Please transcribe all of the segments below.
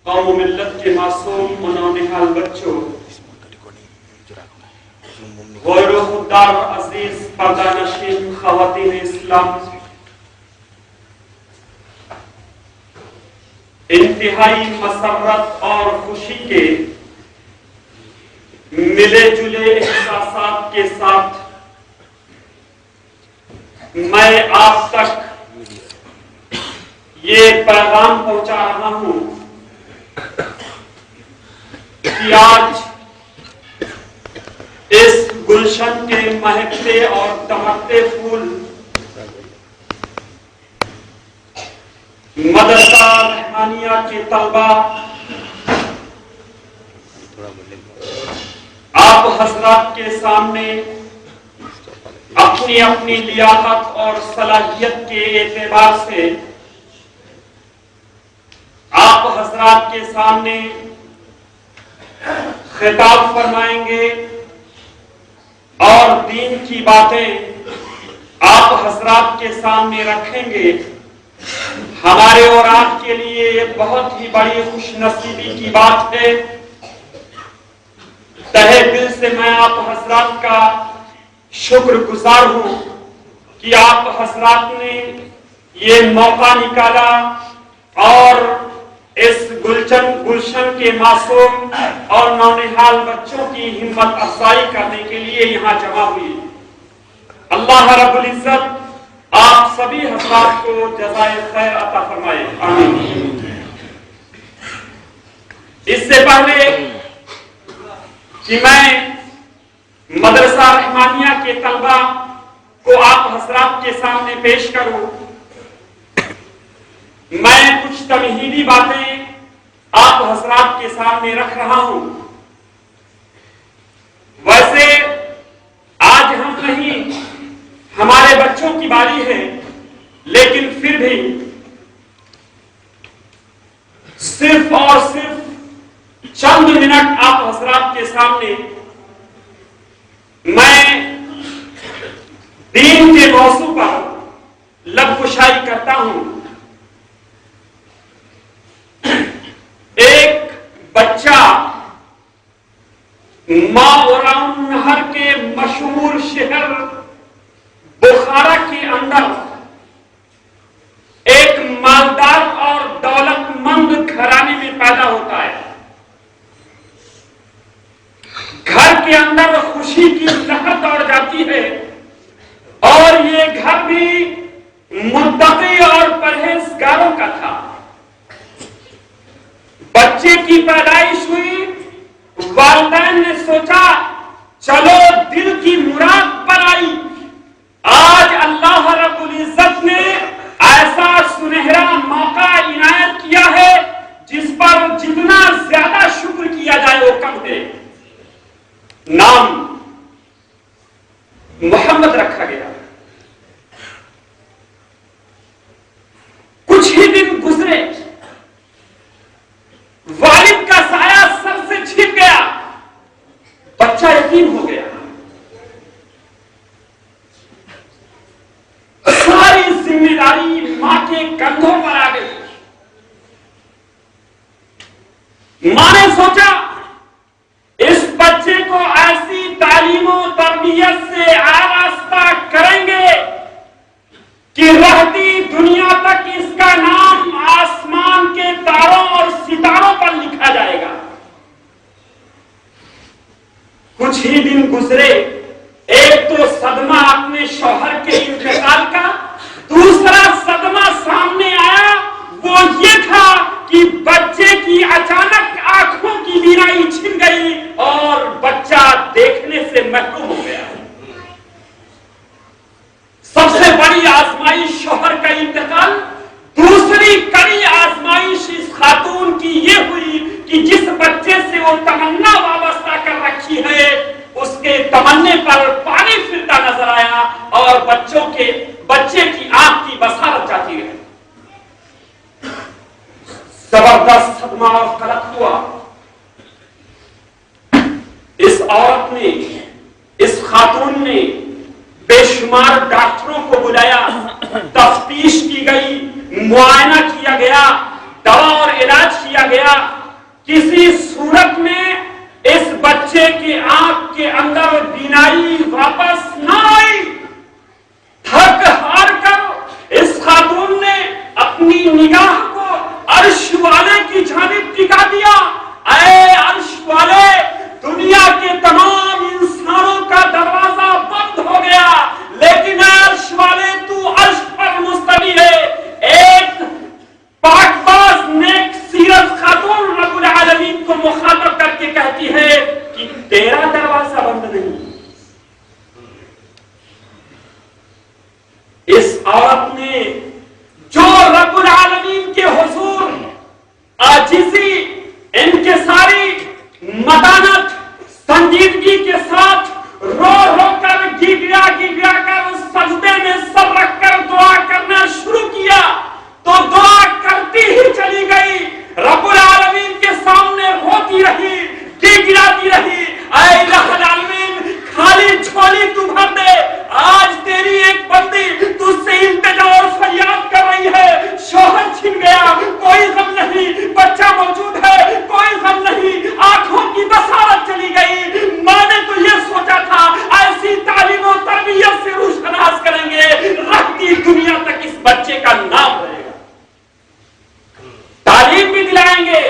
قوم و ملت کے معصوم و نونہال بچوں، غیر و خوددار عزیز پردہ نشین خواتین اسلام، انتہائی مسرت اور خوشی کے ملے جلے احساسات کے ساتھ میں آپ تک یہ پیغام پہنچا رہا ہوں کہ آج اس گلشن کے مہکتے اور دمکتے پھول مدرسہ رحمانیہ کے طلبہ آپ حضرات کے سامنے اپنی اپنی لیاقت اور صلاحیت کے اعتبار سے آپ حضرات کے سامنے خطاب فرمائیں گے اور دین کی باتیں آپ حضرات کے سامنے رکھیں گے۔ ہمارے اور آپ کے لیے یہ بہت ہی بڑی خوش نصیبی کی بات ہے۔ تہہ دل سے میں آپ حضرات کا شکر گزار ہوں کہ آپ حضرات نے یہ موقع نکالا اور اس گلشن کے معصوم اور نونہال بچوں کی ہمت افزائی کرنے کے لیے یہاں جمع ہوئی۔ اللہ رب العزت آپ سبھی حضرات کو جزائے خیر عطا فرمائے، آمین۔ اس سے پہلے کہ میں مدرسہ رحمانیہ کے طلبہ کو آپ حضرات کے سامنے پیش کروں، میں کچھ تمہیدی باتیں آپ حضرات کے سامنے رکھ رہا ہوں۔ ویسے آج ہم نہیں، ہمارے بچوں کی باری ہے، لیکن پھر بھی صرف اور صرف چند منٹ آپ حضرات کے سامنے میں دین کے موضوع پر لب کشائی کرتا ہوں۔ ایک بچہ ماوراء نہر کے مشہور شہر بخارا کے اندر ایک مالدار اور دولت مند گھرانے میں پیدا ہوتا ہے۔ گھر کے اندر خوشی کی لہر دوڑ جاتی ہے اور یہ گھر بھی متقی اور پرہیزگاروں کا تھا۔ بچے کی پیدائش ہوئی، والدین نے سوچا چلو دل کی مراد پر آئی، آج اللہ رب العزت نے ایسا سنہرا موقع عنایت کیا ہے جس پر جتنا زیادہ شکر کیا جائے وہ کم ہے۔ نام محمد رکھا گیا۔ کچھ ہی دن گزرے، والد کا سایہ سر سے چھپ گیا، بچہ یتیم ہو گیا۔ ساری ذمہ داری ماں کے کندھوں پر آ گئی۔ ماں نے سوچا اس بچے کو ایسی تعلیم و تربیت سے آراستہ کریں گے کہ رہتی دنیا تک اس کا نام آسمان کے تاروں اور ستاروں پر لکھا جائے گا۔ کچھ ہی دن گزرے، ایک تو صدمہ اپنے شوہر کے انتقال کا، دوسرا صدمہ سامنے آیا وہ یہ تھا کہ بچے کی اچانک آنکھوں کی بینائی چھن گئی اور بچہ دیکھنے سے محروم ہو گیا۔ سب سے بڑی آزمائش شوہر کا انتقال، دوسری کڑی آزمائش اس خاتون کی یہ ہوئی کہ جس بچے سے وہ تمنا وابستہ کر رکھی ہے اس کے تمنے پر پانی پھرتا نظر آیا اور بچے کی آنکھ کی بصارت جاتی ہے۔ زبردست صدمہ اور قلق ہوا۔ اس عورت نے، اس خاتون نے بے شمار ڈاکٹروں کو بلایا، تفتیش کی گئی، معائنہ کیا گیا، دوا اور علاج کیا گیا، کسی صورت میں اس بچے کی آنکھ کے اندر بینائی واپس نہ آئی. تھک ہار کر اس خاتون نے اپنی نگاہ کو عرش والے کی جانب ٹکا دیا. اے عرش والے، دنیا کے تمام انسانوں کا دروازہ بند ہو گیا، لیکن اے عرش والے تو عرش پر مستوی ہے. ایک پاک باز نیک سیرت خاتون رب العالمین کو مخاطب کر کے کہتی ہے کہ تیرا دروازہ بند نہیں. اس عورت نے جو رب العالمین کے حضور عاجزی، انکساری، متانت، سنجیدگی کے ساتھ رو رو کر گڑگڑا گڑگڑا کر اس سجدے میں سر رکھ کر دعا کرنا شروع کیا تو دعا کرتی ہی چلی گئی. رب العالمین کے سامنے روتی رہی، گڑگڑاتی رہی. اے الہ العالمین، خالی جھولی تو بھر دے. آج تیری ایک بندی تجھ سے التجا اور فریاد کر رہی ہے. شوہر چھن گیا، کوئی غم نہیں. بچہ موجود ہے، کوئی غم نہیں. آنکھوں کی بصارت چلی گئی. ماں نے تو یہ سوچا تھا ایسی تعلیم و تربیت سے روشناس کریں گے، رہتی دنیا تک اس بچے کا نام رہے گا. تعلیم بھی دلائیں گے،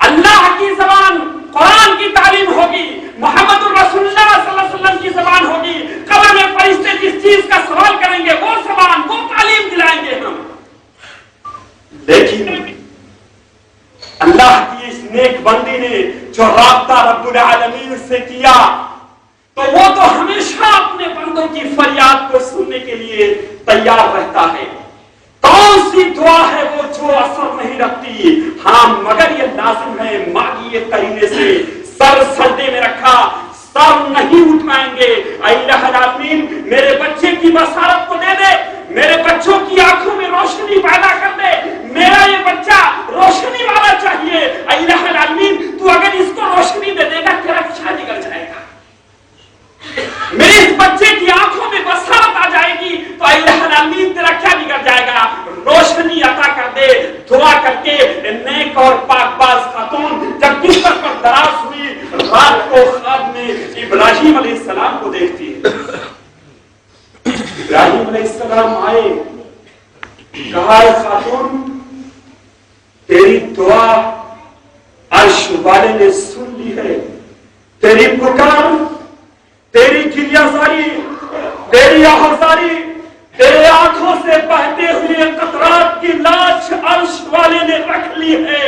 اللہ کی زبان قرآن کی تعلیم ہوگی، محمد الرسول اللہ صلی اللہ علیہ وسلم کی زبان ہوگی. قبر میں فرشتے جس چیز کا سوال کریں گے وہ زبان، وہ تعلیم دلائیں گے ہم. لیکن اللہ کی اس نیک بندی نے جو رابطہ رب العالمین سے کیا تو وہ تو ہمیشہ اپنے بندوں کی فریاد کو سننے کے لیے تیار رہتا ہے. کون سی دعا ہے وہ جو اثر نہیں رکھتی؟ ہاں، مگر یہ لازم ہے ماں کی یہ قرینے سے سر سجدے میں رکھا، سر نہیں اٹھائیں گے. اے الہ العالمین، میرے بچے کی بصارت کو دے دے، میرے بچوں کی آنکھوں میں روشنی پیدا کر دے. میرا یہ بچہ روشنی والا چاہیے. اے الہ العالمین، تو اگر اس کو روشنی دے دے گا تیرا کیا نکل جائے گا. میرے اس بچے کی آنکھوں میں بصارت آ جائے گی تو اے الہ العالمین تیرا کیا نکل جائے گا. روشنی عطا کر دے. دعا کر کے نیک اور پاک باز خاتون جب بستر پر دراز ہوئی، رات کو خواب میں ابراہیم علیہ السلام کو دیکھتی ہے. ابراہیم علیہ السلام آئے، کہا اے خاتون، تیری دعا عرش والے نے سن لی ہے. تیری پکار، تیری گریہزاری، تیری آہذاری، تیرے آنکھوں سے بہتے ہوئے قطرات کی لاش عرش والے نے رکھ لی ہے.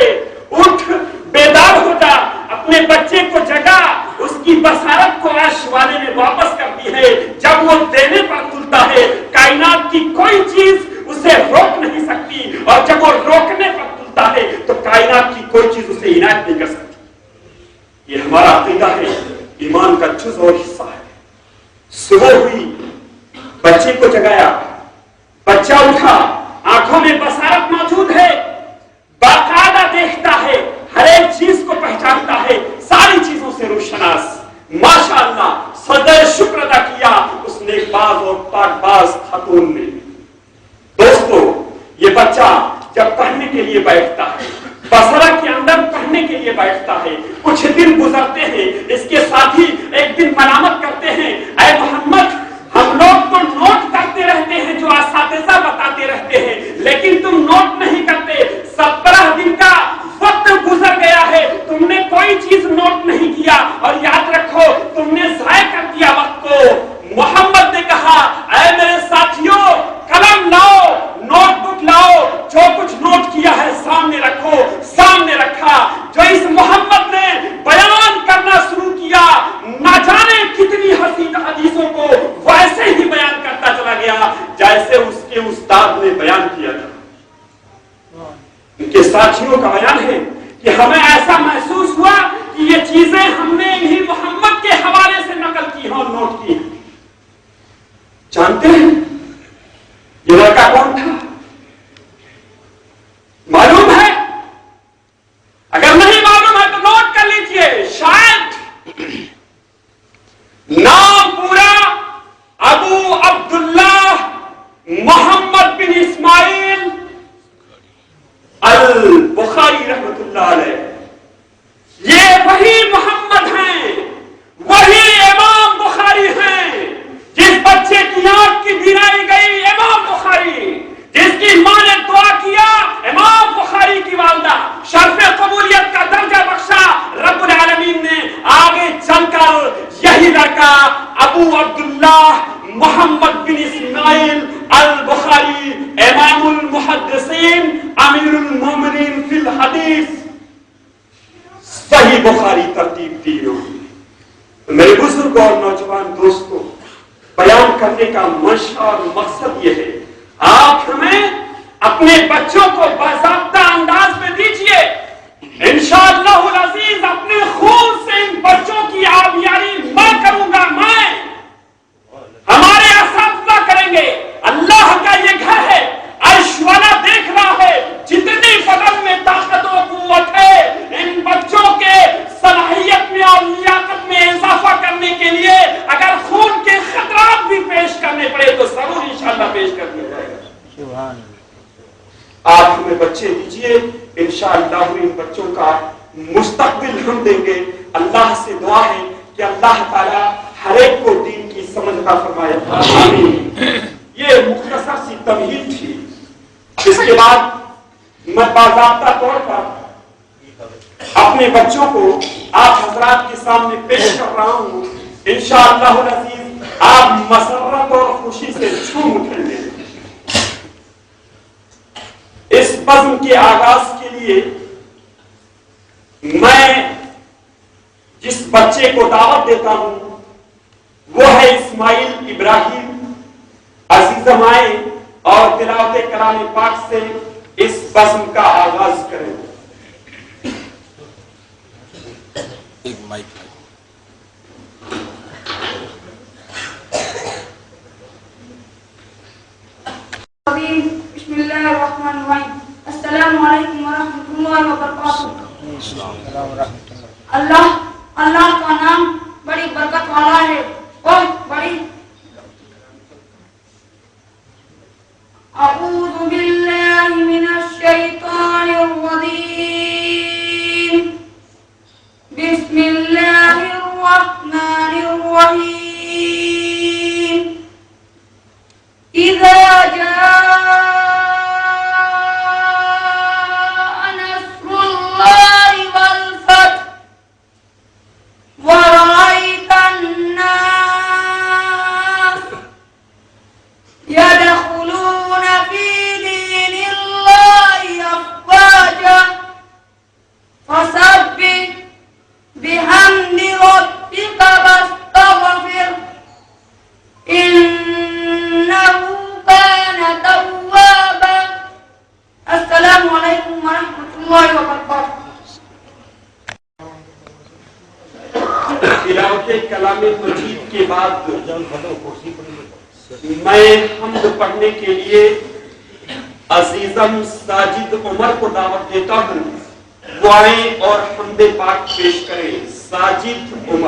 اٹھ، بیدار ہو جا، اپنے بچے کو جگا. اس کی بصارت کو عرش والے نے واپس کر دی ہے. جب وہ دینے پر تلتا ہے کائنات کی کوئی چیز اسے روک نہیں سکتی، اور جب وہ روکنے پر تلتا ہے تو کائنات کی کوئی چیز اسے عنایت نہیں کر سکتی. یہ ہمارا عقیدہ ہے، ایمان کا جز اور حصہ ہے. صبح ہوئی، بچے کو جگایا، بچہ اٹھا، آنکھوں میں بصارت موجود ہے، باقاعدہ دیکھتا ہے، ہر ایک چیز کو پہچانتا ہے، ساری چیزوں سے روشناس. ماشاءاللہ سجدہ شکر ادا کیا اس نیک باز اور پاک باز خاتون نے. دوستو، یہ بچہ جب پڑھنے کے لیے بیٹھتا ہے، بصرہ کے اندر پڑھنے کے لیے بیٹھتا ہے، کچھ دن گزرتے ہیں، اس کے ساتھی ایک دن ملامت کرتے ہیں، اے محمد، ہم لوگ تو نوٹ کرتے رہتے ہیں جو اساتذہ بتاتے رہتے ہیں، لیکن تم نوٹ نہیں کرتے. 17 دن کا وقت گزر گیا ہے، تم نے کوئی چیز نوٹ نہیں کیا، اور یاد رکھو تم نے ضائع کر دیا وقت کو. محمد نے کہا اے میرے ساتھیوں، قلم لاؤ، نوٹ بک لاؤ، جو کچھ نوٹ کیا ہے سامنے رکھو. سامنے رکھا. جو اس محمد نے بیان کرنا شروع کیا، نہ جانے کتنی حسین حدیثوں کو ویسے ہی بیان کرتا چلا گیا جیسے اس کے استاد نے بیان کیا تھا. ان کے ساتھیوں کا بیان ہے کہ ہمیں ایسا محسوس ہوا کہ یہ چیزیں ہم نے انہی محمد کے حوالے سے نقل کی ہیں اور نوٹ کی ہیں. جانتے ہیں یہ لڑکا کون تھا؟ معلوم ہے؟ اگر نہیں معلوم ہے تو نوٹ کر لیجئے. شاید نام پورا ابو عبداللہ محمد بن اسماعیل البخاری رحمت اللہ علیہ. وہی محمد ہیں، وہی امام بخاری ہیں، جس بچے کی آنکھ کی بینائی گئی امام بخاری، جس کی ماں نے دعا کیا امام بخاری کی والدہ، شرف قبولیت کا درجہ بخشا رب العالمین نے، آگے چل کر یہی لڑکا ابو عبداللہ محمد بن اسماعیل البخاری امام المحدثین امیر المومنین فی الحدیث صحیح بخاری ترتیب دی ہوئی۔ میرے بزرگ اور نوجوان دوستوں، بیان کرنے کا منشا اور مقصد یہ ہے، آپ ہمیں اپنے بچوں کو باضابطہ انداز میں دیجئے، انشاءاللہ العزیز اپنے خون سے ان بچوں کی آبیاری میں کروں گا، میں ہمارے اساتذہ کریں گے۔ اللہ کا یہ گھر ہے، عرش والا دیکھ رہا ہے، جتنی بدن میں طاقت و قوت ہے ان بچوں کے صلاحیت میں اور لیاقت میں اضافہ کرنے کے لیے اگر خون کے خطرات بھی پیش کرنے پڑے تو ضرور انشاءاللہ پیش کر دیا جائے گا۔ آپ ہمیں بچے دیجئے، انشاءاللہ ان بچوں کا مستقبل ہم دیں گے۔ اللہ سے دعا ہے کہ اللہ تعالی ہر ایک کو دین کی سمجھ عطا فرمائے، آمین۔ یہ مختصر سی تمہید تھی، اس کے بعد میں باضابطہ طور پر اپنے بچوں کو آپ حضرات کے سامنے پیش کر رہا ہوں، انشاءاللہ العزیز آپ مسرت اور خوشی سے جھوم اٹھیں گے۔ اس بزم کے آغاز کے لیے میں جس بچے کو دعوت دیتا ہوں وہ ہے اسماعیل ابراہیم۔ عزیزم آئیں اور تلاوت کلام پاک سے اس بزم کا آغاز کریں۔ ایک مائک بسم اللہ الرحمن الرحیم۔ السلام علیکم ورحمۃ اللہ وبرکاتہ۔ اللہ کا نام بڑی برکت والا ہے اور بڑی اعوذ باللہ من الشیطان الرجیم، بسم اللہ الرحمن الرحیم۔ اذا جاء نصر اللہ والفتح ورأيت الناس يدخلون في دين الله أفواجا فسبح بحمد ربك واستغفر إنه كان توابا۔ السلام علیکم ورحمۃ اللہ وبرکاتہ۔ تلاوت کلام مجید کے بعد میں حمد پڑھنے کے لیے عزیزم ساجد عمر کو دعوت دیتا ہوں، وہ آئیں اور حمد پاک پیش کریں۔ ساجد عمر۔